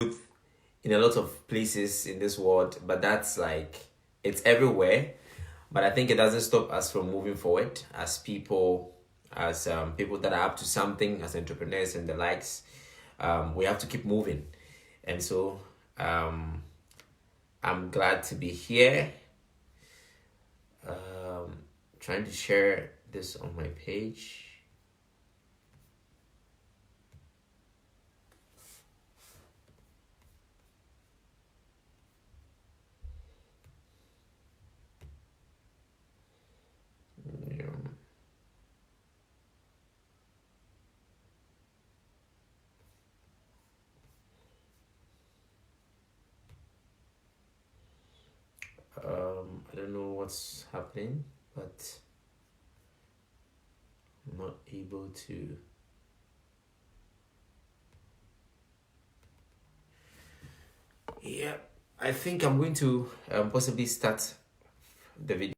in a lot of places in this world, but that's like it's everywhere. But I think it doesn't stop us from moving forward as people, as people that are up to something, as entrepreneurs and the likes. We have to keep moving, and so I'm glad to be here. Trying to share this on my page. I don't know what's happening, but I'm not able to. Yeah, I think I'm going to possibly start the video.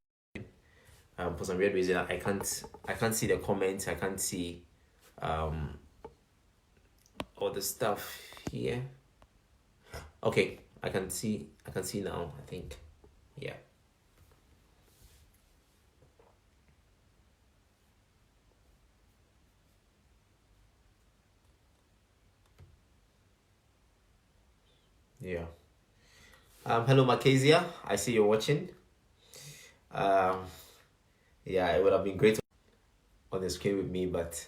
For some weird reason, I can't see the comments. I can't see all the stuff here. Okay, I can see now. I think, yeah. Yeah. Hello, Macazia. I see you're watching. Yeah, it would have been great on the screen with me, but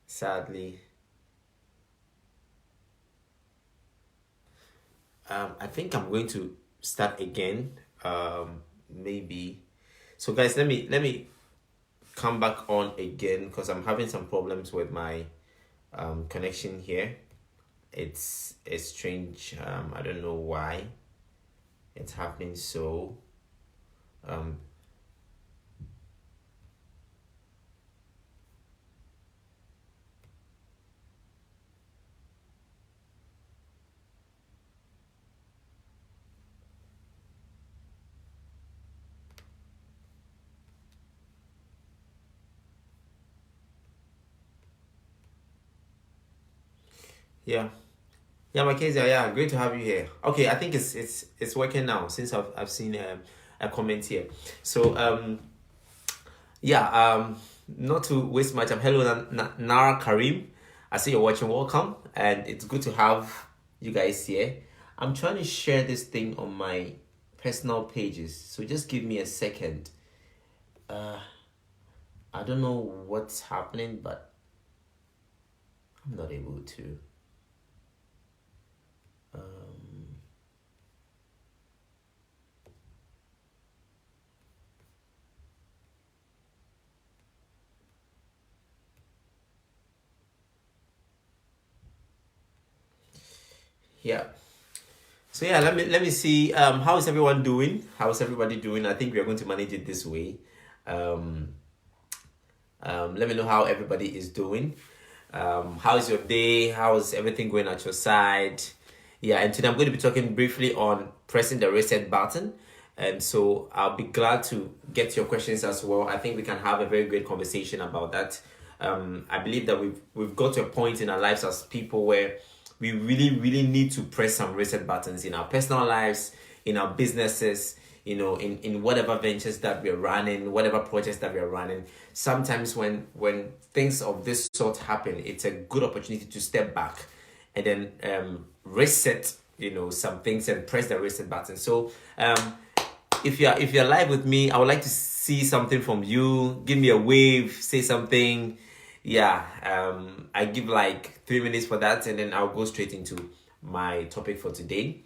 sadly, I think I'm going to start again. Maybe. So, guys, let me come back on again because I'm having some problems with my connection here. It's strange. I don't know why it's happening. So yeah. Yeah, Mackenzie, yeah, great to have you here. Okay, I think it's working now since I've seen a comment here. So yeah, not to waste my time. Hello, Nara Karim. I see you're watching. Welcome, and it's good to have you guys here. I'm trying to share this thing on my personal pages, so just give me a second. I don't know what's happening, but I'm not able to. Yeah. So yeah, let me see. How is everyone doing? How is everybody doing? I think we are going to manage it this way. Let me know how everybody is doing. How is your day? How is everything going at your side? Yeah, and today I'm going to be talking briefly on pressing the reset button. And so I'll be glad to get your questions as well. I think we can have a very great conversation about that. I believe that we've got to a point in our lives as people where we really need to press some reset buttons in our personal lives, in our businesses, in whatever ventures that we're running, whatever projects that we're running. Sometimes when things of this sort happen, it's a good opportunity to step back and then reset, some things and press the reset button. So if you're live with me, I would like to see something from you. Give me a wave, say something. Yeah, I give like 3 minutes for that, and then I'll go straight into my topic for today.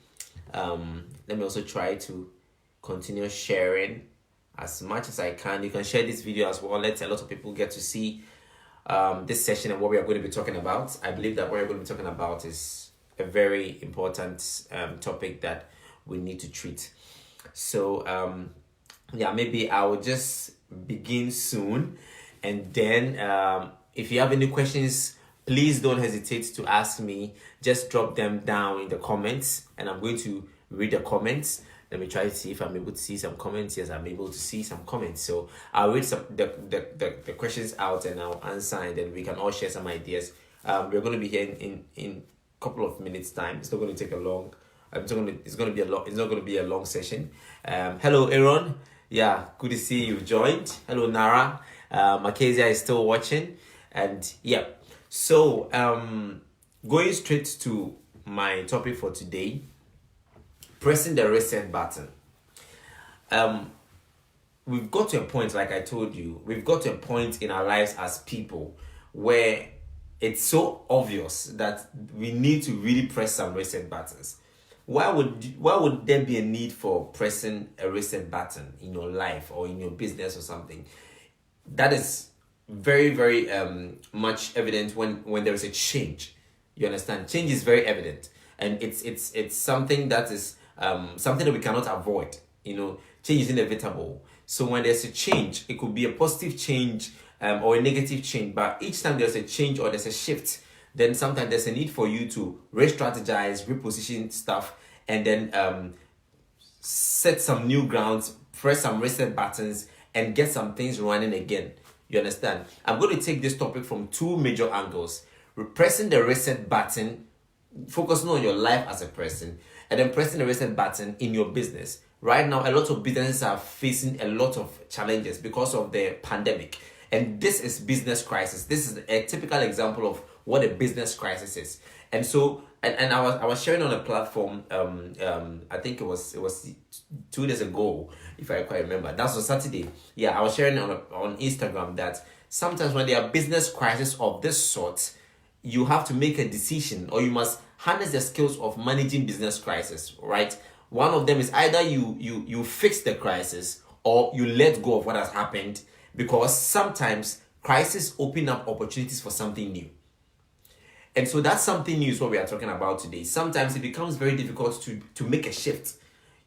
Let me also try to continue sharing as much as I can. You can share this video as well. Let a lot of people get to see this session and what we are going to be talking about. I believe that what we're going to be talking about is a very important topic that we need to treat. So yeah, maybe I will just begin soon, and then if you have any questions, please don't hesitate to ask me. Just drop them down in the comments, and I'm going to read the comments. Let me try to see if I'm able to see some comments. Yes, I'm able to see some comments. So I'll read the questions out and I'll answer, and then we can all share some ideas. We're going to be here in couple of minutes time. It's not going to take a long. It's going to be a long. It's not going to be a long session. Hello, Aaron. Yeah, good to see you joined. Hello, Nara. Makezia is still watching, and yeah. So going straight to my topic for today, pressing the reset button. We've got to a point, like I told you, we've got to a point in our lives as people where it's so obvious that we need to really press some reset buttons. Why would there be a need for pressing a reset button in your life or in your business or something? That is very, very much evident when there is a change. You understand? Change is very evident, and it's something that is something that we cannot avoid. Change is inevitable. So when there's a change, it could be a positive change or a negative change. But each time there's a change or there's a shift, then sometimes there's a need for you to re-strategize, reposition stuff, and then set some new grounds, press some reset buttons, and get some things running again. You understand? I'm going to take this topic from two major angles. Pressing the reset button, focusing on your life as a person, and then pressing the reset button in your business. Right now, a lot of businesses are facing a lot of challenges because of the pandemic. And this is business crisis. This is a typical example of what a business crisis is. And so, and I was sharing on a platform, I think it was 2 days ago, if I quite remember. That was Saturday. Yeah, I was sharing on Instagram that sometimes when there are business crises of this sort, you have to make a decision, or you must harness the skills of managing business crisis, right? One of them is either you fix the crisis or you let go of what has happened, because sometimes crises open up opportunities for something new. And so that's something new is what we are talking about today. Sometimes it becomes very difficult to make a shift.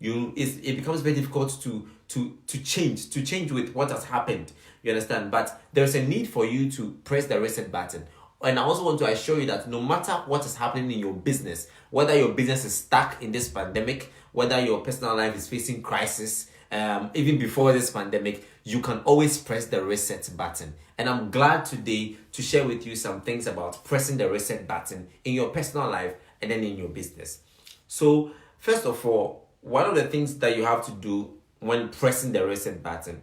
It becomes very difficult to change with what has happened. You understand? But there's a need for you to press the reset button. And I also want to assure you that no matter what is happening in your business, whether your business is stuck in this pandemic, whether your personal life is facing crisis, even before this pandemic, you can always press the reset button. And I'm glad today to share with you some things about pressing the reset button in your personal life and then in your business. So, first of all, one of the things that you have to do when pressing the reset button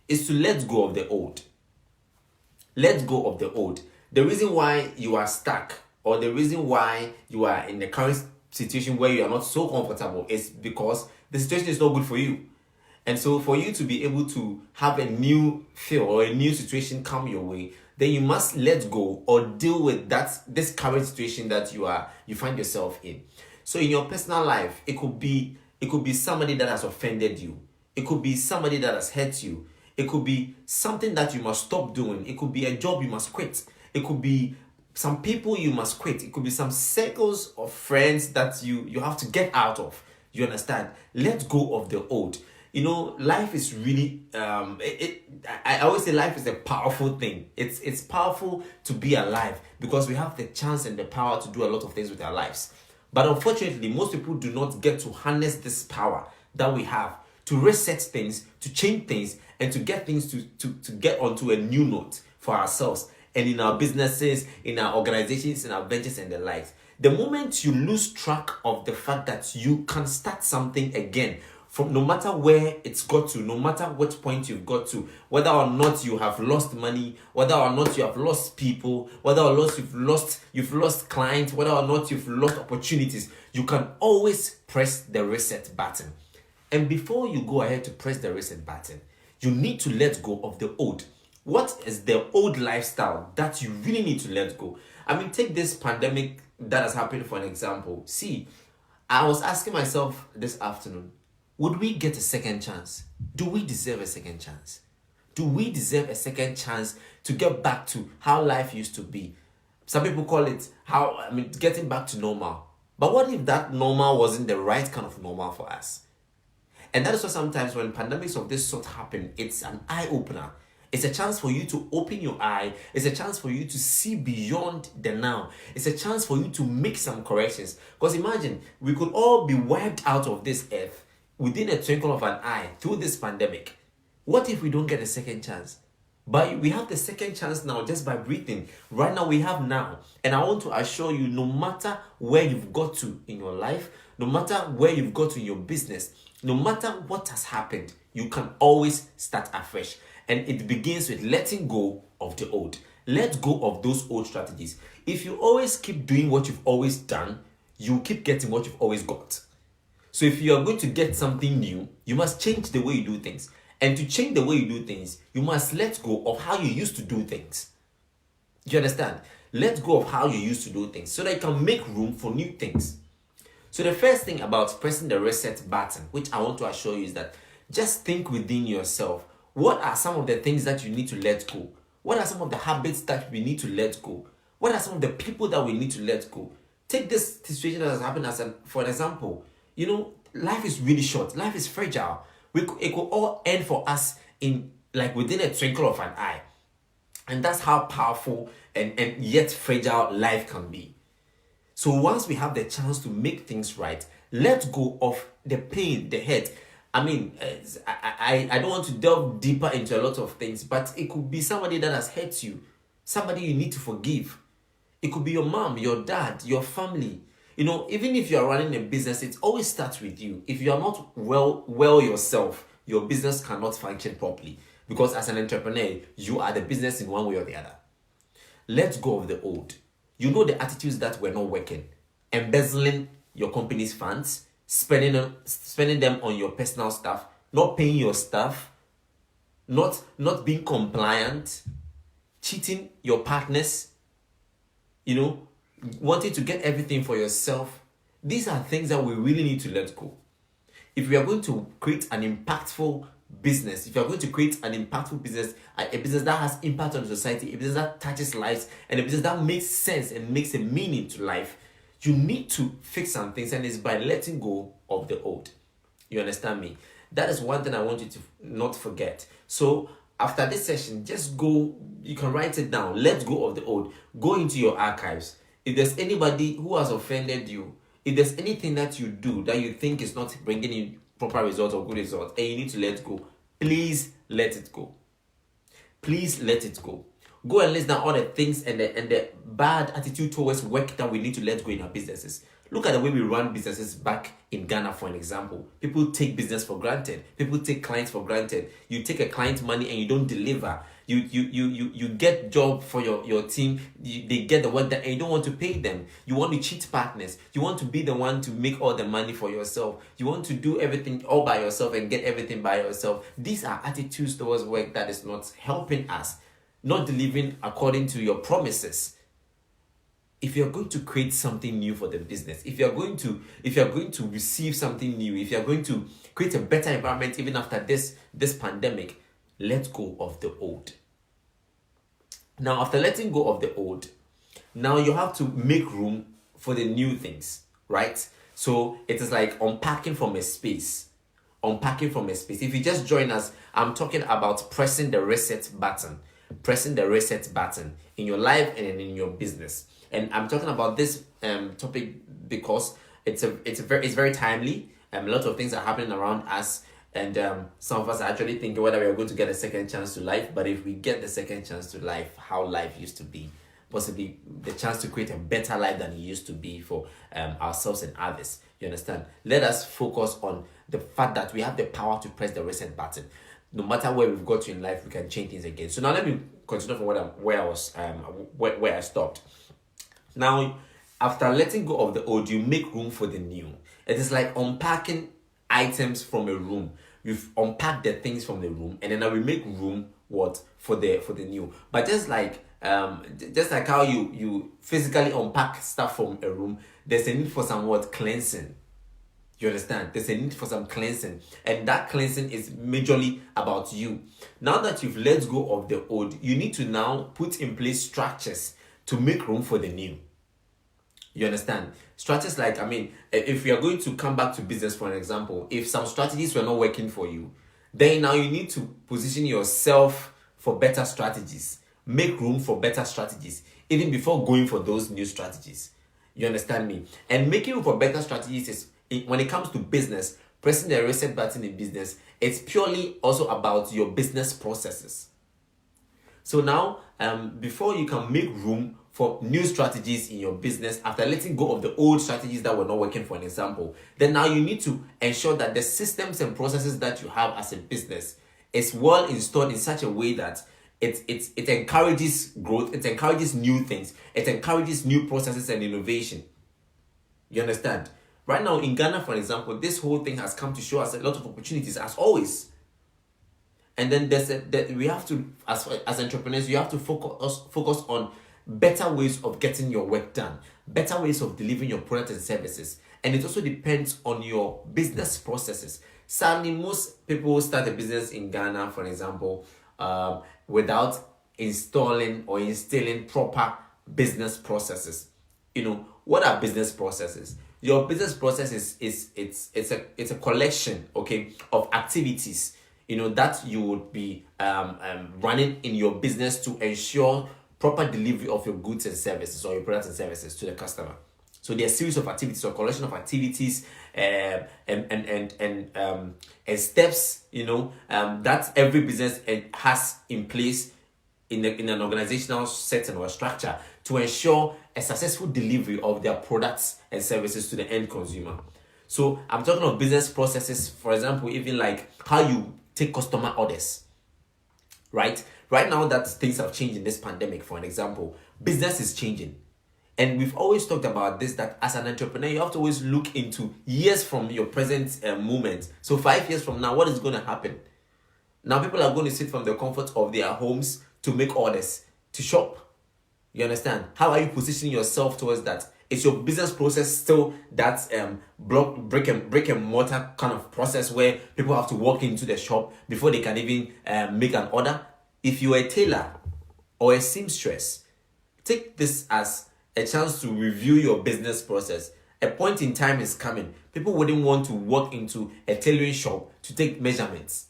is to let go of the old. Let go of the old. The reason why you are stuck, or the reason why you are in the current situation where you are not so comfortable, is because the situation is not good for you. And so for you to be able to have a new feel or a new situation come your way, then you must let go or deal with this current situation that you find yourself in. So in your personal life, it could be somebody that has offended you. It could be somebody that has hurt you. It could be something that you must stop doing. It could be a job you must quit. It could be some people you must quit. It could be some circles of friends that you have to get out of. You understand? Let go of the old. Life is really I always say life is a powerful thing. It's powerful to be alive because we have the chance and the power to do a lot of things with our lives. But unfortunately, most people do not get to harness this power that we have to reset things, to change things, and to get things to get onto a new note for ourselves and in our businesses, in our organizations, in our ventures and the likes. The moment you lose track of the fact that you can start something again, from no matter where it's got to, no matter what point you've got to, whether or not you have lost money, whether or not you have lost people, whether or not you've lost clients, whether or not you've lost opportunities, you can always press the reset button. And before you go ahead to press the reset button, you need to let go of the old. What is the old lifestyle that you really need to let go? Take this pandemic that has happened for an example. See, I was asking myself this afternoon, would we get a second chance? Do we deserve a second chance? Do we deserve a second chance to get back to how life used to be? Some people call it getting back to normal. But what if that normal wasn't the right kind of normal for us? And that is why sometimes when pandemics of this sort happen, it's an eye-opener. It's a chance for you to open your eye. It's a chance for you to see beyond the now. It's a chance for you to make some corrections. Because imagine, we could all be wiped out of this earth within a twinkle of an eye through this pandemic. What if we don't get a second chance? But we have the second chance now just by breathing. Right now we have now. And I want to assure you, no matter where you've got to in your life, no matter where you've got to in your business, no matter what has happened, you can always start afresh. And it begins with letting go of the old. Let go of those old strategies. If you always keep doing what you've always done, you keep getting what you've always got. So if you are going to get something new, you must change the way you do things. And to change the way you do things, you must let go of how you used to do things. Do you understand? Let go of how you used to do things so that you can make room for new things. So the first thing about pressing the reset button, which I want to assure you, is that just think within yourself. What are some of the things that you need to let go? What are some of the habits that we need to let go? What are some of the people that we need to let go? Take this situation that has happened for an example. Life is really short. Life is fragile. It could all end for us in within a twinkle of an eye. And that's how powerful and yet fragile life can be. So once we have the chance to make things right, let go of the pain, the hurt. I don't want to delve deeper into a lot of things, but it could be somebody that has hurt you, somebody you need to forgive. It could be your mom, your dad, your family. Even if you are running a business, it always starts with you. If you are not well yourself, your business cannot function properly. Because as an entrepreneur, you are the business in one way or the other. Let go of the old. The attitudes that were not working. Embezzling your company's funds, spending them on your personal stuff, not paying your staff, not being compliant, cheating your partners, wanting to get everything for yourself. These are things that we really need to let go. If we are going to create an impactful business, a business that has impact on society, a business that touches lives, and a business that makes sense and makes a meaning to life, you need to fix some things, and it's by letting go of the old. You understand me? That is one thing I want you to not forget. So after this session, just go, you can write it down. Let go of the old. Go into your archives. If there's anybody who has offended you, if there's anything that you do that you think is not bringing in proper results or good results, and you need to let go, please let it go. Please let it go. Go and list down all the things and the bad attitude towards work that we need to let go in our businesses. Look at the way we run businesses back in Ghana, for an example. People take business for granted. People take clients for granted. You take a client's money and you don't deliver. You get job for your team. They get the work that and you don't want to pay them. You want to cheat partners. You want to be the one to make all the money for yourself. You want to do everything all by yourself and get everything by yourself. These are attitudes towards work that is not helping us, not delivering according to your promises. If you're going to create something new for the business, if you're going to receive something new, if you're going to create a better environment even after this pandemic, let go of the old. Now, after letting go of the old, now you have to make room for the new things, right? So it is like unpacking from a space. If you just join us, I'm talking about pressing the reset button in your life and in your business. And I'm talking about this topic because it's very timely. A lot of things are happening around us, and some of us are actually thinking whether we are going to get a second chance to life. But if we get the second chance to life, how life used to be, possibly the chance to create a better life than it used to be for ourselves and others. You understand? Let us focus on the fact that we have the power to press the reset button. No matter where we've got to in life, we can change things again. So now let me continue from where I stopped. Now, after letting go of the old, you make room for the new. It is like unpacking items from a room. You've unpacked the things from the room, and then now we make room for the new. But just like how you physically unpack stuff from a room, there's a need for some cleansing. You understand? There's a need for some cleansing, and that cleansing is majorly about you. Now that you've let go of the old, you need to now put in place structures to make room for the new. You understand? Structures like, if you are going to come back to business, for an example, if some strategies were not working for you, then now you need to position yourself for better strategies. Make room for better strategies, even before going for those new strategies. You understand me? And making room for better strategies is, when it comes to business, pressing the reset button in business, it's purely also about your business processes. So now, before you can make room for new strategies in your business, after letting go of the old strategies that were not working, for an example, then now you need to ensure that the systems and processes that you have as a business is well installed in such a way that it encourages growth, it encourages new things, it encourages new processes and innovation. You understand? Right now in Ghana, for example, this whole thing has come to show us a lot of opportunities, as always. And then we have to, as entrepreneurs, you have to focus on better ways of getting your work done, better ways of delivering your products and services. And it also depends on your business processes. Sadly, most people start a business in Ghana, for example, without installing or instilling proper business processes. What are business processes? Your business process is a collection, okay, of activities, that you would be running in your business to ensure proper delivery of your goods and services, or your products and services, to the customer. So there are a series of activities, or collection of activities, and steps, that every business has in place in an organizational setting or structure to ensure a successful delivery of their products and services to the end consumer. So I'm talking of business processes, for example, even like how you take customer orders, right? Right now that things have changed in this pandemic, for an example, business is changing. And we've always talked about this, that as an entrepreneur, you have to always look into years from your present moment. So 5 years from now, what is going to happen? Now people are going to sit from the comfort of their homes to make orders, to shop. You understand? How are you positioning yourself towards that? Is your business process still that brick and mortar kind of process where people have to walk into the shop before they can even make an order? If you're a tailor or a seamstress, take this as a chance to review your business process. A point in time is coming. People wouldn't want to walk into a tailoring shop to take measurements.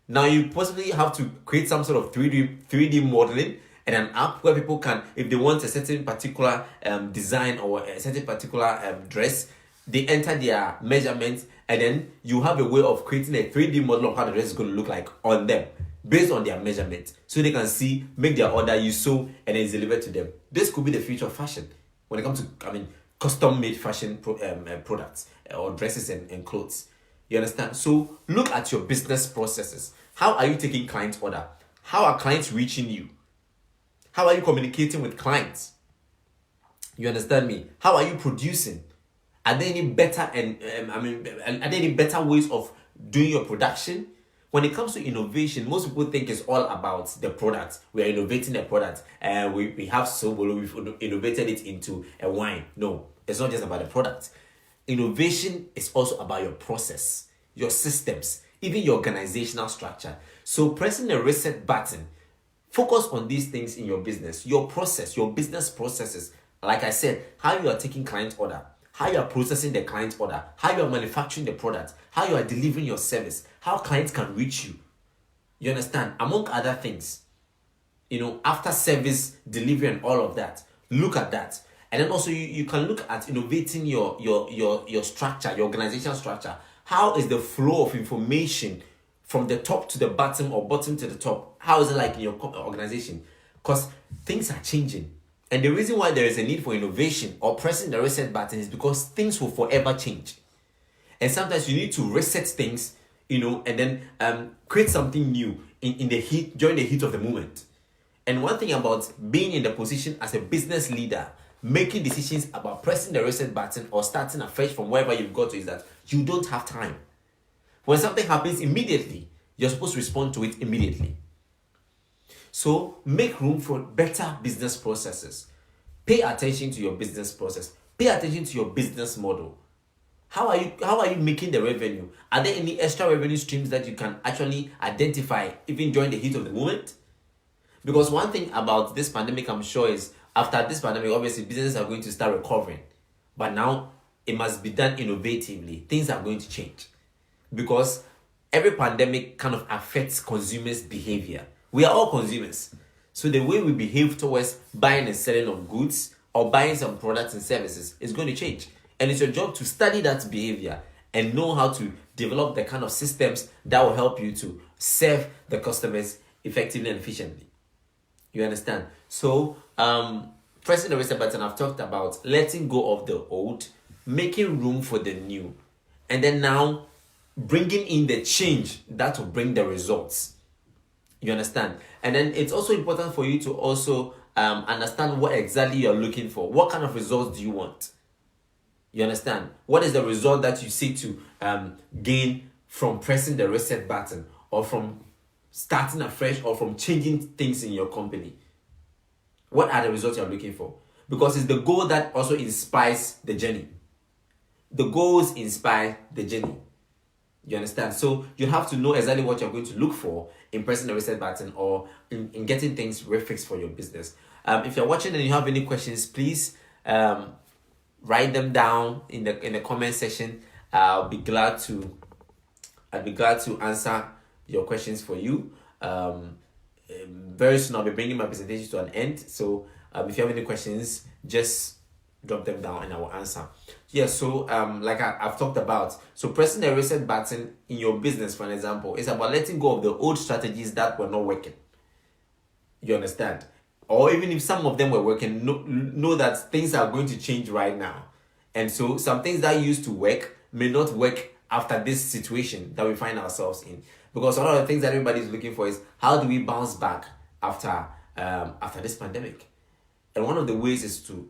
Now you possibly have to create some sort of 3D modeling and an app where people can, if they want a certain particular design or a certain particular dress, they enter their measurements, and then you have a way of creating a 3D model of how the dress is going to look like on them based on their measurements, so they can see, make their order, you sew, and then it's delivered to them. This could be the future of fashion when it comes to, custom-made fashion products or dresses and clothes. You understand? So look at your business processes. How are you taking client order? How are clients reaching you? How are you communicating with clients? You understand me? How are you producing? Are there any better are there any better ways of doing your production? When it comes to innovation, most people think it's all about the product. We are innovating a product, and we have we've innovated it into a wine. No, it's not just about the product. Innovation is also about your process, your systems, even your organizational structure. So pressing the reset button, focus on these things in your business, your process, your business processes. Like I said, how you are taking client order, how you are processing the client order, how you are manufacturing the product, how you are delivering your service, how clients can reach you. You understand? Among other things, after service delivery and all of that, look at that. And then also you can look at innovating your structure, your organizational structure. How is the flow of information from the top to the bottom or bottom to the top? How is it like in your organization? Because things are changing. And the reason why there is a need for innovation or pressing the reset button is because things will forever change. And sometimes you need to reset things, and then create something new in the heat, during the heat of the moment. And one thing about being in the position as a business leader, making decisions about pressing the reset button or starting afresh from wherever you've got to, is that you don't have time. When something happens immediately, you're supposed to respond to it immediately. So make room for better business processes. Pay attention to your business process. Pay attention to your business model. How are you making the revenue? Are there any extra revenue streams that you can actually identify even during the heat of the moment? Because one thing about this pandemic, I'm sure, is after this pandemic, obviously businesses are going to start recovering. But now it must be done innovatively. Things are going to change. Because every pandemic kind of affects consumers' behavior. We are all consumers. So the way we behave towards buying and selling of goods or buying some products and services is going to change. And it's your job to study that behavior and know how to develop the kind of systems that will help you to serve the customers effectively and efficiently. You understand? So, pressing the reset button, I've talked about letting go of the old, making room for the new, and then now bringing in the change that will bring the results. You understand? And then it's also important for you to also understand what exactly you're looking for. What kind of results do you want? You understand? What is the result that you seek to gain from pressing the reset button, or from starting afresh, or from changing things in your company? What are the results you're looking for? Because it's the goal that also inspires the journey. The goals inspire the journey. You understand? So you have to know exactly what you're going to look for in pressing the reset button, or in getting things refixed for your business. If you're watching and you have any questions, please write them down in the comment section. I'll be glad to answer your questions for you. Very soon I'll be bringing my presentation to an end. So if you have any questions, just drop them down and I will answer. Yeah, so like I've talked about, so pressing the reset button in your business, for an example, is about letting go of the old strategies that were not working. You understand? Or even if some of them were working, know that things are going to change right now. And so some things that used to work may not work after this situation that we find ourselves in. Because one of the things that everybody's looking for is, how do we bounce back after this pandemic? And one of the ways is to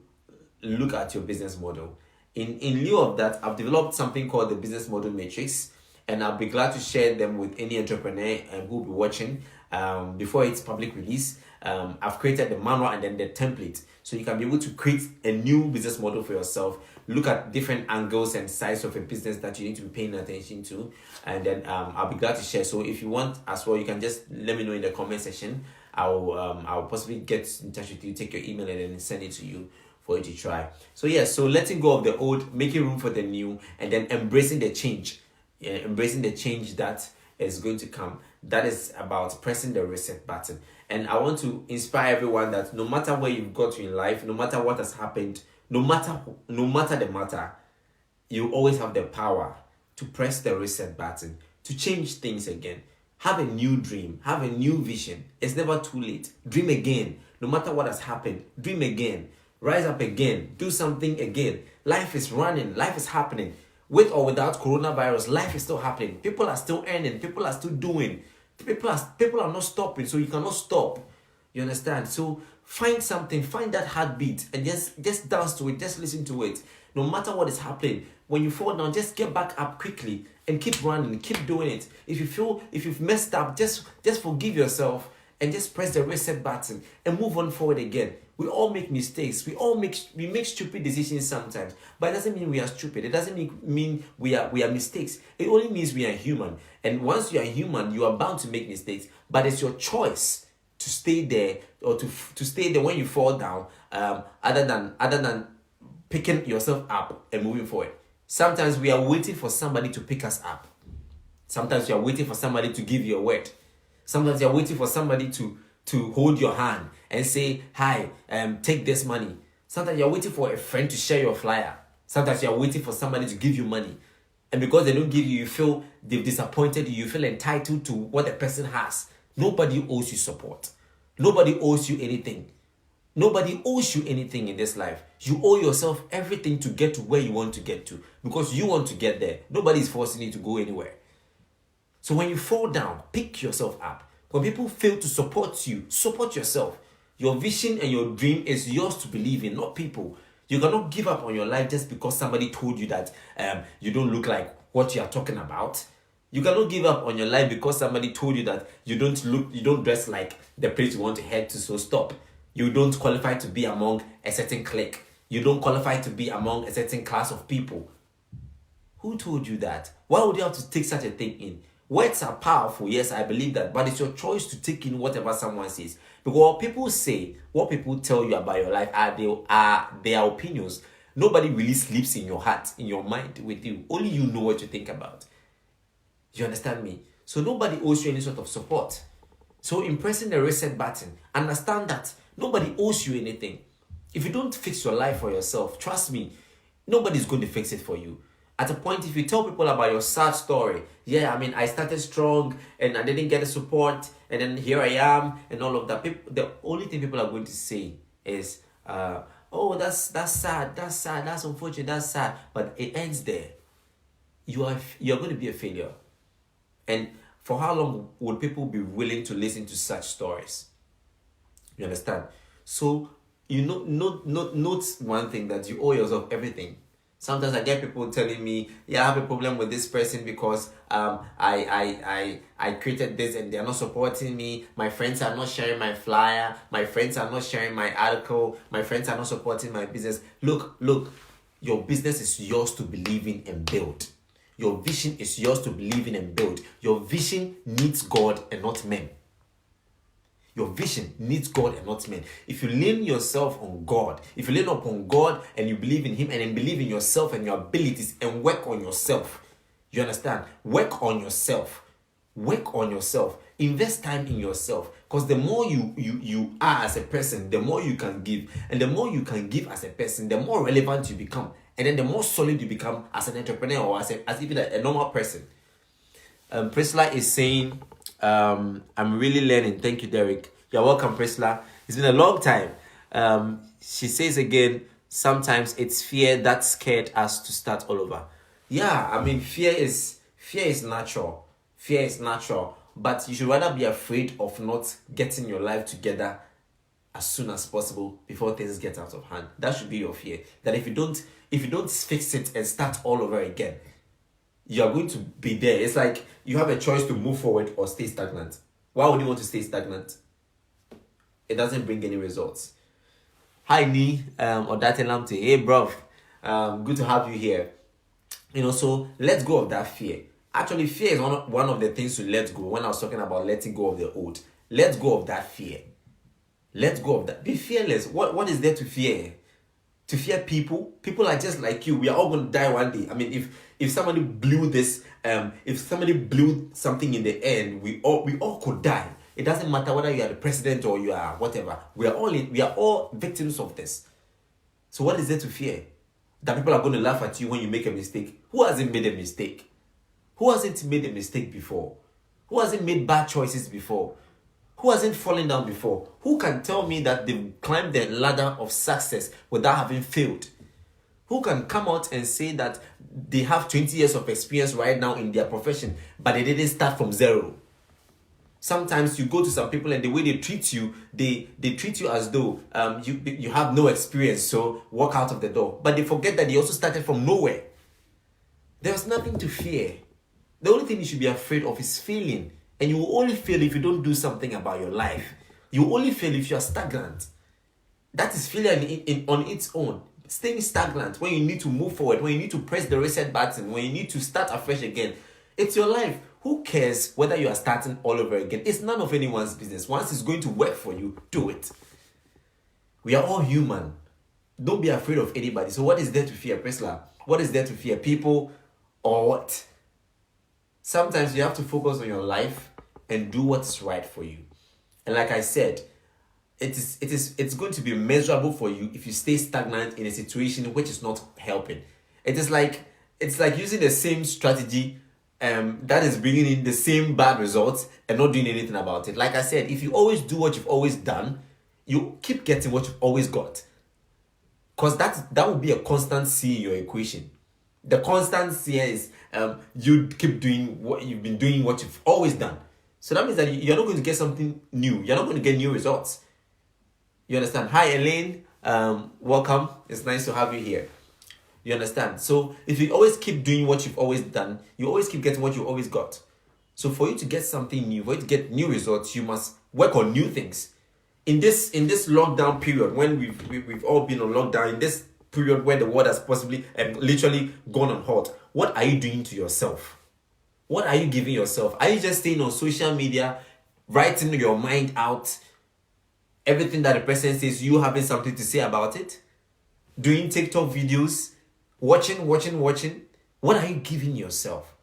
look at your business model. In lieu of that, I've developed something called the business model matrix, and I'll be glad to share them with any entrepreneur who will be watching before its public release. I've created the manual and then the template, so you can be able to create a new business model for yourself. Look at different angles and sides of a business that you need to be paying attention to, and then I'll be glad to share. So if you want as well, you can just let me know in the comment section. I'll possibly get in touch with you, take your email, and then send it to you for you to try. So yeah, so letting go of the old, making room for the new, and then embracing the change. Yeah, embracing the change that is going to come. That is about pressing the reset button. And I want to inspire everyone that no matter where you've got to in life, no matter what has happened, no matter the matter, you always have the power to press the reset button, to change things again. Have a new dream, have a new vision. It's never too late. Dream again. No matter what has happened, dream again. Rise up again. Do something again. Life is running. Life is happening. With or without coronavirus, life is still happening. People are still earning. People are still doing. People are not stopping, so you cannot stop. You understand? So find something, find that heartbeat, and just dance to it, just listen to it. No matter what is happening, when you fall down, just get back up quickly and keep running, keep doing it. If you've messed up, just forgive yourself and just press the reset button and move on forward again. We all make mistakes. We make stupid decisions sometimes, but it doesn't mean we are stupid. It doesn't mean we are mistakes. It only means we are human. And once you are human, you are bound to make mistakes. But it's your choice to stay there, or to stay there when you fall down, other than picking yourself up and moving forward. Sometimes we are waiting for somebody to pick us up. Sometimes you are waiting for somebody to give you a word. Sometimes you are waiting for somebody to hold your hand and say, hi, take this money. Sometimes you're waiting for a friend to share your flyer. Sometimes you're waiting for somebody to give you money. And because they don't give you, you feel they've disappointed you. You feel entitled to what the person has. Nobody owes you support. Nobody owes you anything. Nobody owes you anything in this life. You owe yourself everything to get to where you want to get to, because you want to get there. Nobody is forcing you to go anywhere. So when you fall down, pick yourself up. When people fail to support you, support yourself. Your vision and your dream is yours to believe in, not people. You cannot give up on your life just because somebody told you that you don't look like what you are talking about. You cannot give up on your life because somebody told you that you don't dress like the place you want to head to, so stop. You don't qualify to be among a certain clique. You don't qualify to be among a certain class of people. Who told you that? Why would you have to take such a thing in? Words are powerful, yes, I believe that, but it's your choice to take in whatever someone says. Because what people say, what people tell you about your life are their opinions. Nobody really sleeps in your heart, in your mind with you. Only you know what you think about. You understand me? So nobody owes you any sort of support. So in pressing the reset button, understand that nobody owes you anything. If you don't fix your life for yourself, trust me, nobody's going to fix it for you. At a point, if you tell people about your sad story, yeah, I mean, I started strong and I didn't get the support, and then here I am, and all of that. People, the only thing people are going to say is, "Oh, that's sad, that's unfortunate, that's sad." But it ends there. You're going to be a failure, and for how long would people be willing to listen to such stories? You understand? So you know, note one thing, that you owe yourself everything. Sometimes I get people telling me, yeah, I have a problem with this person because I created this and they're not supporting me. My friends are not sharing my flyer. My friends are not sharing my article. My friends are not supporting my business. Look, your business is yours to believe in and build. Your vision is yours to believe in and build. Your vision needs God and not men. Your vision needs God and not men. If you lean yourself on God, if you lean upon God and you believe in Him and then believe in yourself and your abilities and work on yourself, you understand? Work on yourself. Work on yourself. Invest time in yourself. Because the more you are as a person, the more you can give. And the more you can give as a person, the more relevant you become. And then the more solid you become as an entrepreneur or as even a normal person. Priscilla is saying, I'm really learning. Thank you, Derek. You're welcome, Priscilla. It's been a long time. She says again, sometimes it's fear that scared us to start all over. Yeah, I mean, fear is natural. Fear is natural. But you should rather be afraid of not getting your life together as soon as possible before things get out of hand. That should be your fear. That if you don't fix it and start all over again, you are going to be there. It's like you have a choice to move forward or stay stagnant. Why would you want to stay stagnant? It doesn't bring any results. Hi, Ni, or Datelamte. Hey, bro. Good to have you here. So let go of that fear. Actually, fear is one of the things to let go. When I was talking about letting go of the old, let go of that fear. Let go of that. Be fearless. What is there to fear? To fear people? People are just like you. We are all going to die one day. I mean, if somebody blew this, if somebody blew something in the air, we all could die. It doesn't matter whether you are the president or you are whatever. We are all victims of this. So what is there to fear? That people are going to laugh at you when you make a mistake. Who hasn't made a mistake? Who hasn't made a mistake before? Who hasn't made bad choices before? Who hasn't fallen down before? Who can tell me that they've climbed the ladder of success without having failed? Who can come out and say that they have 20 years of experience right now in their profession, but they didn't start from zero? Sometimes you go to some people and the way they treat you, they treat you as though you have no experience, so walk out of the door. But they forget that they also started from nowhere. There's nothing to fear. The only thing you should be afraid of is failing. And you will only fail if you don't do something about your life. You will only fail if you are stagnant. That is failure on its own. Staying stagnant when you need to move forward, when you need to press the reset button, when you need to start afresh again. It's your life. Who cares whether you are starting all over again? It's none of anyone's business. Once it's going to work for you, do it. We are all human. Don't be afraid of anybody. So what is there to fear, Priscilla? What is there to fear? People or what? Sometimes you have to focus on your life and do what's right for you. And like I said, it's going to be miserable for you if you stay stagnant in a situation which is not helping. It's like using the same strategy that is bringing in the same bad results and not doing anything about it. Like I said, if you always do what you've always done, you keep getting what you've always got. Because that will be a constant C in your equation. The constant C is you keep doing what you've been doing, what you've always done. So that means that you're not going to get something new. You're not going to get new results. You understand? Hi, Elaine. Welcome. It's nice to have you here. You understand? So if you always keep doing what you've always done, you always keep getting what you always got. So for you to get something new, for you to get new results, you must work on new things. In this lockdown period, when we've all been on lockdown, in this period where the world has possibly and literally gone on halt, what are you doing to yourself? What are you giving yourself? Are you just staying on social media, writing your mind out, everything that the person says, you having something to say about it? Doing TikTok videos, watching? What are you giving yourself?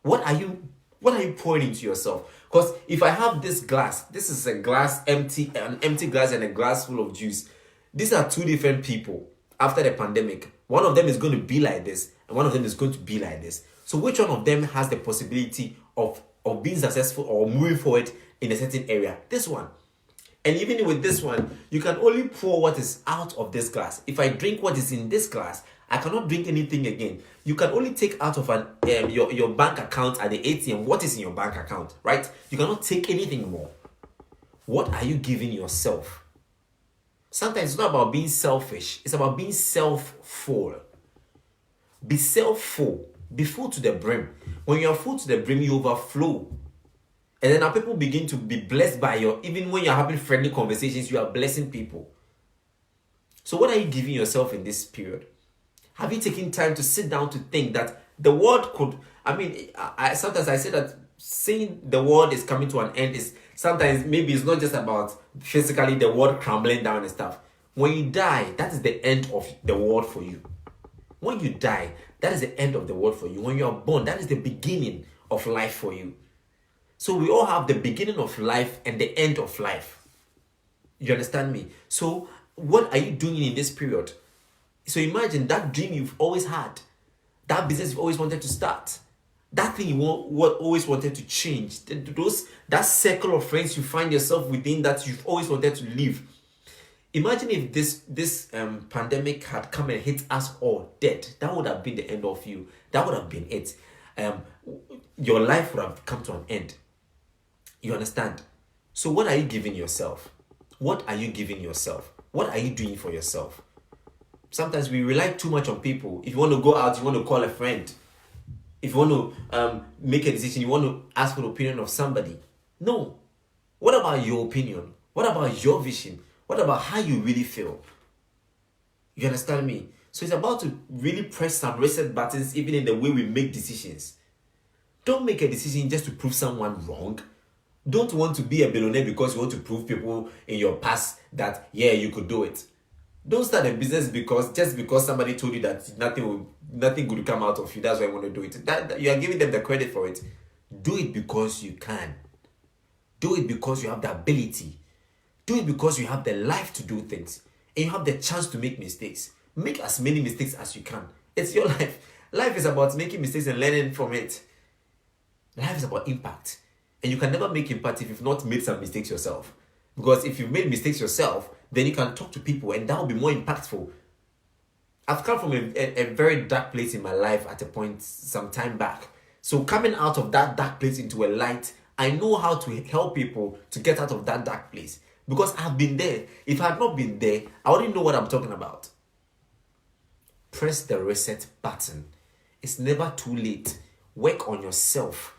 What are you pouring into yourself? Because if I have this glass, this is an empty glass and a glass full of juice. These are two different people after the pandemic. One of them is going to be like this, and one of them is going to be like this. So which one of them has the possibility of being successful or moving forward in a certain area? This one. And even with this one, you can only pour what is out of this glass. If I drink what is in this glass, I cannot drink anything again. You can only take out of your bank account at the ATM what is in your bank account, right? You cannot take anything more. What are you giving yourself? Sometimes it's not about being selfish. It's about being self-full. Be self-full. Be full to the brim. When you are full to the brim, you overflow. And then our people begin to be blessed by even when you're having friendly conversations, you are blessing people. So what are you giving yourself in this period? Have you taken time to sit down to think that the world could, sometimes I say that saying the world is coming to an end is sometimes maybe it's not just about physically the world crumbling down and stuff. When you die, that is the end of the world for you. When you die, that is the end of the world for you. When you are born, that is the beginning of life for you. So we all have the beginning of life and the end of life. You understand me? So what are you doing in this period? So imagine that dream you've always had, that business you've always wanted to start, that thing you always wanted to change, that circle of friends you find yourself within that you've always wanted to live. Imagine if this pandemic had come and hit us all dead. That would have been the end of you. That would have been it. Your life would have come to an end. You understand? So what are you giving yourself? What are you giving yourself? What are you doing for yourself? Sometimes we rely too much on people. If you want to go out, you want to call a friend. If you want to make a decision, you want to ask for the opinion of somebody. No. What about your opinion? What about your vision? What about how you really feel? You understand me? So it's about to really press some reset buttons even in the way we make decisions. Don't make a decision just to prove someone wrong. Don't want to be a billionaire because you want to prove people in your past that, yeah, you could do it. Don't start a business just because somebody told you that nothing good come out of you. That's why you want to do it. That you are giving them the credit for it. Do it because you can. Do it because you have the ability. Do it because you have the life to do things. And you have the chance to make mistakes. Make as many mistakes as you can. It's your life. Life is about making mistakes and learning from it. Life is about impact. And you can never make impact if you've not made some mistakes yourself. Because if you've made mistakes yourself, then you can talk to people and that will be more impactful. I've come from a very dark place in my life at a point some time back. So coming out of that dark place into a light, I know how to help people to get out of that dark place. Because I've been there. If I had not been there, I wouldn't know what I'm talking about. Press the reset button. It's never too late. Work on yourself.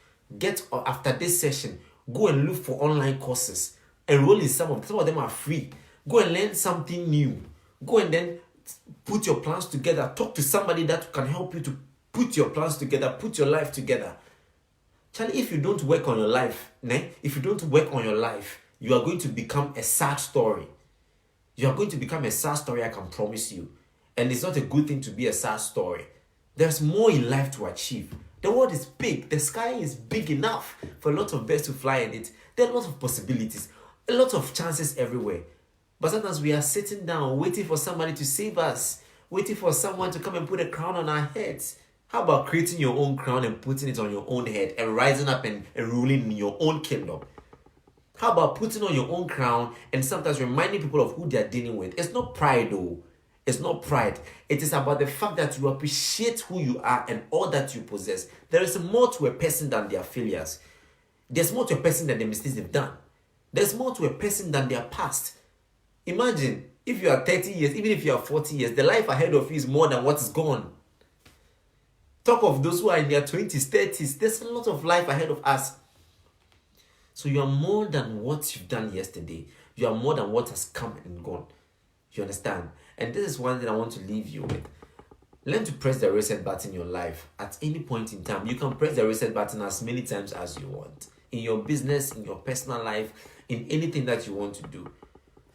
After this session, go and look for online courses. Enroll in some of them are free. Go and learn something new. Go and then put your plans together. Talk to somebody that can help you to put your plans together, put your life together. Charlie, if you don't work on your life, you are going to become a sad story. You are going to become a sad story, I can promise you. And it's not a good thing to be a sad story. There's more in life to achieve. The world is big. The sky is big enough for a lot of birds to fly in it. There are lots of possibilities, a lot of chances everywhere. But sometimes we are sitting down waiting for somebody to save us, waiting for someone to come and put a crown on our heads. How about creating your own crown and putting it on your own head and rising up and ruling in your own kingdom? How about putting on your own crown and sometimes reminding people of who they are dealing with? It's not pride though. It's not pride. It is about the fact that you appreciate who you are and all that you possess. There is more to a person than their failures. There's more to a person than the mistakes they've done. There's more to a person than their past. Imagine if you are 30 years, even if you are 40 years, the life ahead of you is more than what is gone. Talk of those who are in their 20s, 30s. There's a lot of life ahead of us. So you are more than what you've done yesterday. You are more than what has come and gone. You understand? And this is one thing I want to leave you with. Learn to press the reset button in your life at any point in time. You can press the reset button as many times as you want. In your business, in your personal life, in anything that you want to do.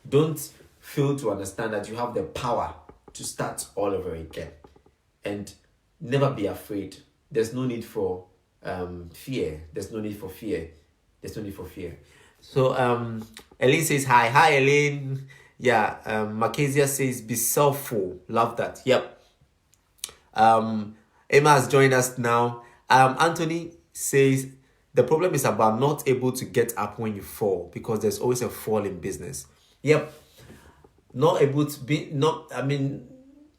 Don't fail to understand that you have the power to start all over again. And never be afraid. There's no need for fear. There's no need for fear. There's no need for fear. So Elaine says hi. Hi Elaine. Yeah, Mackenzie says be selfful. Love that. Yep. Emma has joined us now. Anthony says the problem is about not able to get up when you fall because there's always a fall in business. Yep, not able to be not being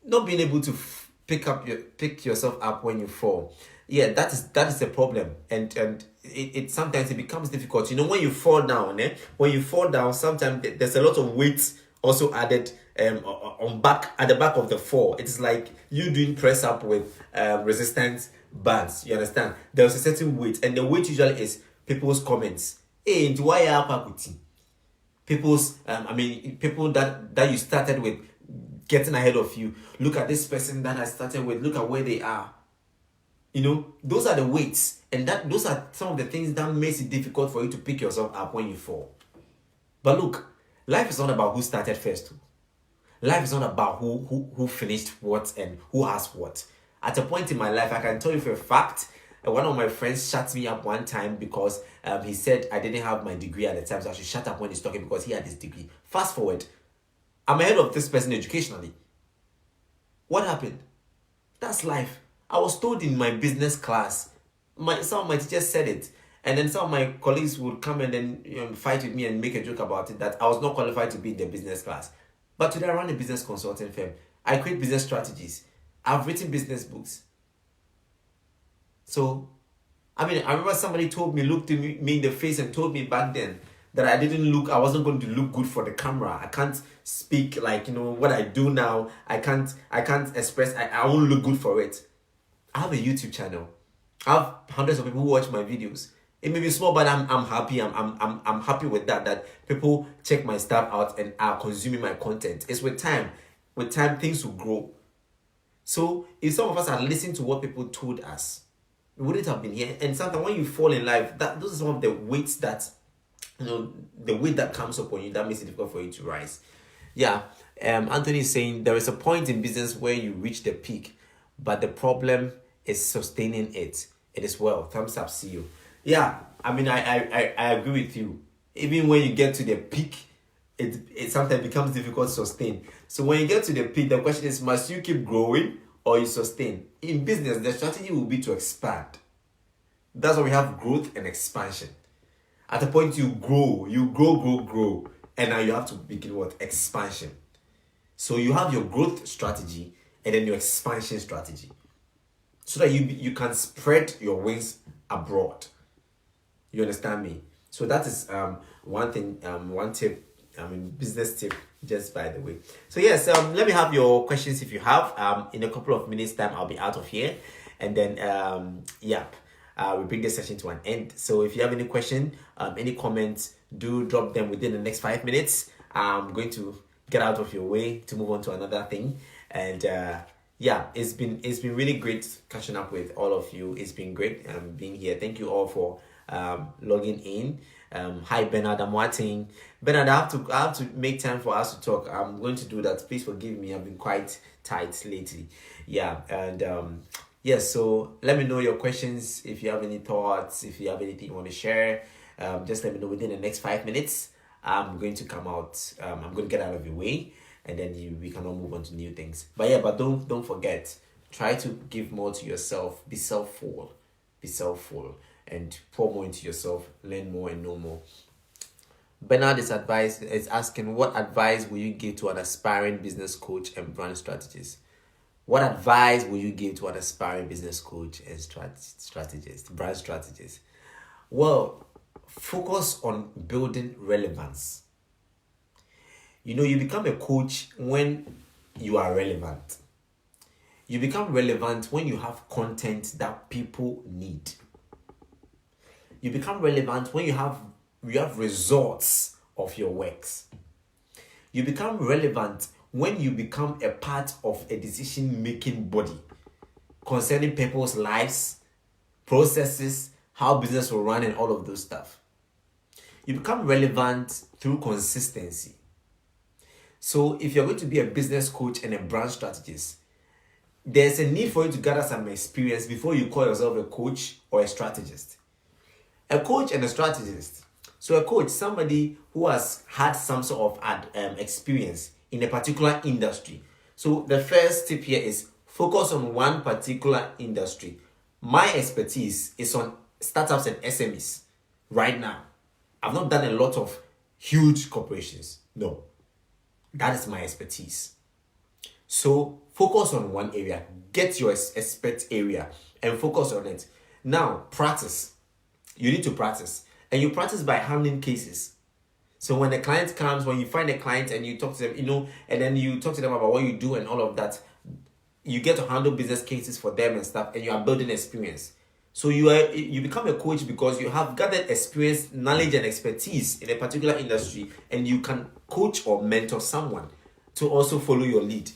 able to pick yourself up when you fall. Yeah, that is the problem, and it sometimes it becomes difficult. When you fall down, when you fall down, sometimes there's a lot of weight also added on back at the back of the fall. It's like you doing press up with resistance bands. You understand? There's a certain weight, and the weight usually is people's comments. Hey, into why people's people that you started with getting ahead of you. Look at this person that I started with. Look at where they are. Those are the weights, and those are some of the things that makes it difficult for you to pick yourself up when you fall. But look, life is not about who started first. Life is not about who finished what and who has what. At a point in my life, I can tell you for a fact, one of my friends shut me up one time because he said I didn't have my degree at the time, so I should shut up when he's talking because he had his degree. Fast forward, I'm ahead of this person educationally. What happened? That's life. I was told in my business class, some of my teachers said it, and then some of my colleagues would come and then fight with me and make a joke about it that I was not qualified to be in the business class. But today I run a business consulting firm. I create business strategies. I've written business books. So, I remember somebody looked me in the face and told me back then that I wasn't going to look good for the camera. I can't speak like, what I do now. I can't express, I won't look good for it. I have a YouTube channel. I have hundreds of people who watch my videos. It may be small, but I'm happy. I'm happy with that people check my stuff out and are consuming my content. It's with time. With time, things will grow. So if some of us had listened to what people told us, we wouldn't have been here. And sometimes when you fall in life, those are some of the weights that the weight that comes upon you that makes it difficult for you to rise. Yeah. Anthony is saying there is a point in business where you reach the peak, but the problem is sustaining it. It is well. Thumbs up, see you. Yeah, I agree with you. Even when you get to the peak, it sometimes becomes difficult to sustain. So when you get to the peak, the question is, must you keep growing or you sustain? In business, the strategy will be to expand. That's why we have growth and expansion. At a point you grow, and now you have to begin what? Expansion. So you have your growth strategy and then your expansion strategy, so that you can spread your wings abroad. You understand me? So that is one thing, one tip, business tip, just by the way. So yes, let me have your questions if you have. In a couple of minutes time, I'll be out of here, and then we bring this session to an end. So if you have any question, any comments, do drop them within the next 5 minutes. I'm going to get out of your way to move on to another thing, and it's been really great catching up with all of you. It's been great being here. Thank you all for logging in. Hi Bernard, I'm watching. Bernard, I have to make time for us to talk. I'm going to do that. Please forgive me. I've been quite tight lately. So let me know your questions. If you have any thoughts, if you have anything you want to share, just let me know within the next 5 minutes. I'm going to come out. I'm going to get out of your way, and then we can all move on to new things. But don't forget, try to give more to yourself. Be self-full, and pour more into yourself. Learn more and know more. Bernard is asking, what advice will you give to an aspiring business coach and brand strategist? What advice will you give to an aspiring business coach and strategist, brand strategist? Well, focus on building relevance. You become a coach when you are relevant. You become relevant when you have content that people need. You become relevant when you have results of your works. You become relevant when you become a part of a decision-making body concerning people's lives, processes, how business will run, and all of those stuff. You become relevant through consistency. So if you're going to be a business coach and a brand strategist, there's a need for you to gather some experience before you call yourself a coach or a strategist. A coach and a strategist. So a coach, somebody who has had some sort of experience in a particular industry. So the first tip here is Focus on one particular industry. My expertise is on startups and SMEs right now. I've not done a lot of huge corporations. No, that is my expertise. So focus on one area, get your expert area and focus on it. Now, practice. You need to practice. And you practice by handling cases. So when the client comes, when you find a client and you talk to them, and then you talk to them about what you do and all of that, you get to handle business cases for them and stuff, and you are building experience. So you become a coach because you have gathered experience, knowledge, and expertise in a particular industry, and you can coach or mentor someone to also follow your lead.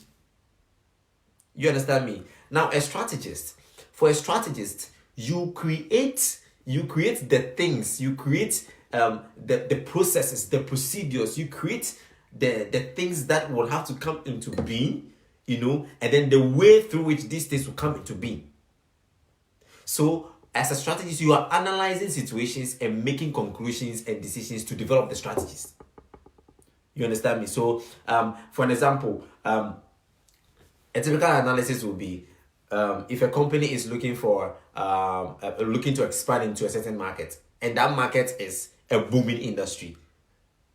You understand me? Now, for a strategist, you create the things, you create the processes, the procedures, you create the things that will have to come into being, and then the way through which these things will come into being. So, as a strategist, you are analyzing situations and making conclusions and decisions to develop the strategies. You understand me? So, for an example, a typical analysis will be if a company is looking to expand into a certain market, and that market is a booming industry.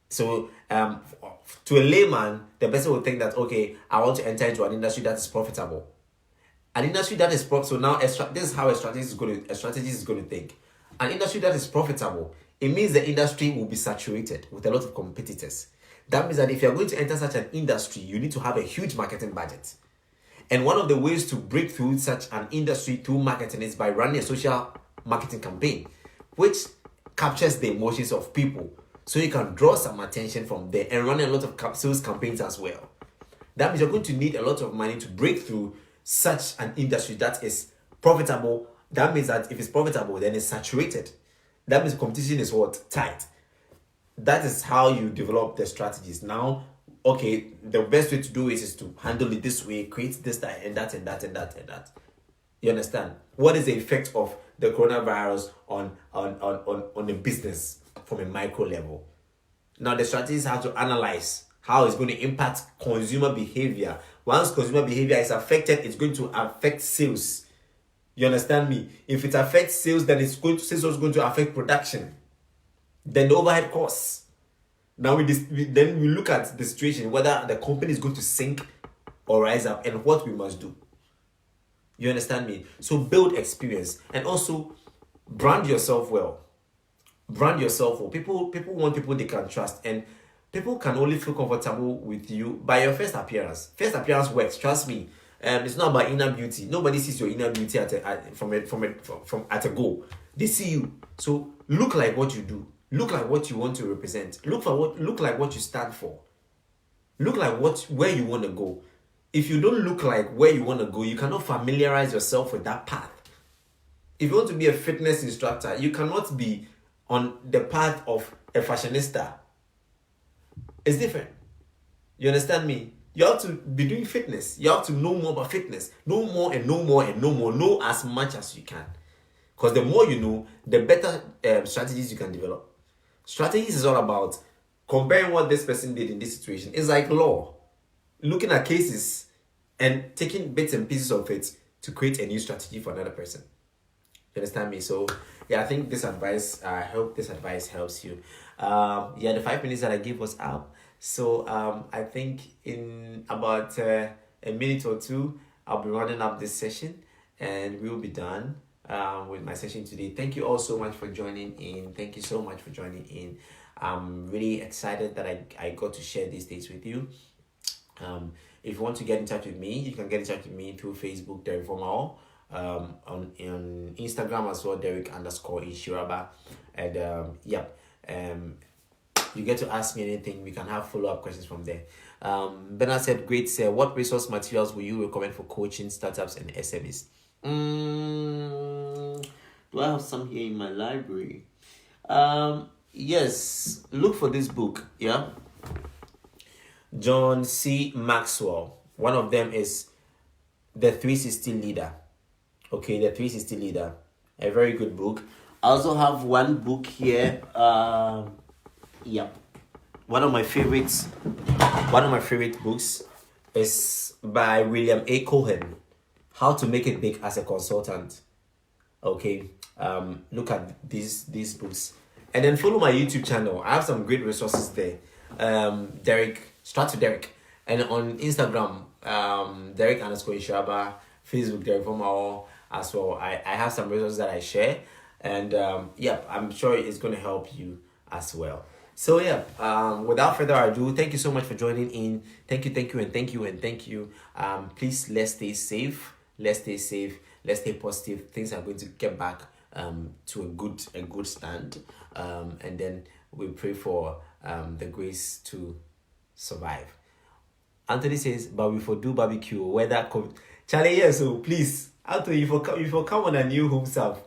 So, to a layman, the person will think that, okay, I want to enter into an industry that is profitable. An industry that is profitable. So now, this is how a strategist is going to think. An industry that is profitable, it means the industry will be saturated with a lot of competitors. That means that if you're going to enter such an industry, you need to have a huge marketing budget. And one of the ways to break through such an industry through marketing is by running a social marketing campaign, which captures the emotions of people. So you can draw some attention from there and run a lot of sales campaigns as well. That means you're going to need a lot of money to break through such an industry that is profitable. That means that if it's profitable, then it's saturated. That means competition is what? Tight. That is how you develop the strategies. Now, okay, the best way to do it is to handle it this way, create this, that, and that, and that, and that, and that. You understand? What is the effect of the coronavirus on the business from a micro level? Now, the strategists have to analyze how it's going to impact consumer behavior. Once consumer behavior is affected, it's going to affect sales. You understand me? If it affects sales, then sales is going to affect production. Then the overhead costs. Now then we look at the situation, whether the company is going to sink or rise up, and what we must do. You understand me? So build experience and also brand yourself well. Brand yourself well. People want people they can trust, and people can only feel comfortable with you by your first appearance. First appearance works. Trust me. It's not about inner beauty. Nobody sees your inner beauty from at a go. They see you. So look like what you do. Look like what you want to represent. Look like what you stand for. Look like where you want to go. If you don't look like where you want to go, you cannot familiarize yourself with that path. If you want to be a fitness instructor, you cannot be on the path of a fashionista. It's different. You understand me? You have to be doing fitness. You have to know more about fitness. Know more and know more and know more. Know as much as you can. Because the more you know, the better strategies you can develop. Strategies is all about comparing what this person did in this situation. It's like law. Looking at cases and taking bits and pieces of it to create a new strategy for another person. You understand me? So, yeah, I think I hope this advice helps you. The 5 minutes that I gave was out. So, I think in about a minute or two, I'll be running up this session and we'll be done with my session today. Thank you all so much for joining in. Thank you so much for joining in. I'm really excited that I got to share these days with you. If you want to get in touch with me, you can get in touch with me through Facebook, Derek Vormawor, on Instagram as well, Derek_Inshiraba, and you get to ask me anything. We can have follow-up questions from there. Bernard said, great, sir. What resource materials will you recommend for coaching startups and SMEs? Do I have some here in my library? Yes, look for this book, yeah? John C. Maxwell. One of them is The 360 Leader. Okay, The 360 Leader. A very good book. I also have one book here. One of my favorite books is by William A. Cohen. how to make it big as a consultant. Okay, look at these books, and then follow my YouTube channel. I have some great resources there. Derek, and on Instagram, Derek_Inshaba, Facebook, Derek Vormawor as well. I have some resources that I share, and I'm sure it's going to help you as well. So without further ado, thank you so much for joining in. Thank you. Please, let's stay safe. Let's stay positive. Things are going to get back to a good stand. And then we pray for the grace to survive. Anthony says, but we for do barbecue, whether Charlie, yes, so please, Anthony, if you come on a new home self,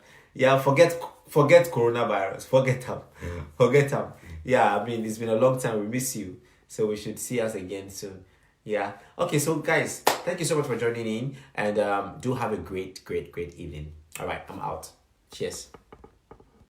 forget coronavirus, forget them. Yeah, I mean, it's been a long time. We miss you, so we should see us again soon. Yeah. Okay, so guys, thank you so much for joining in, and do have a great evening. All right, I'm out. Cheers.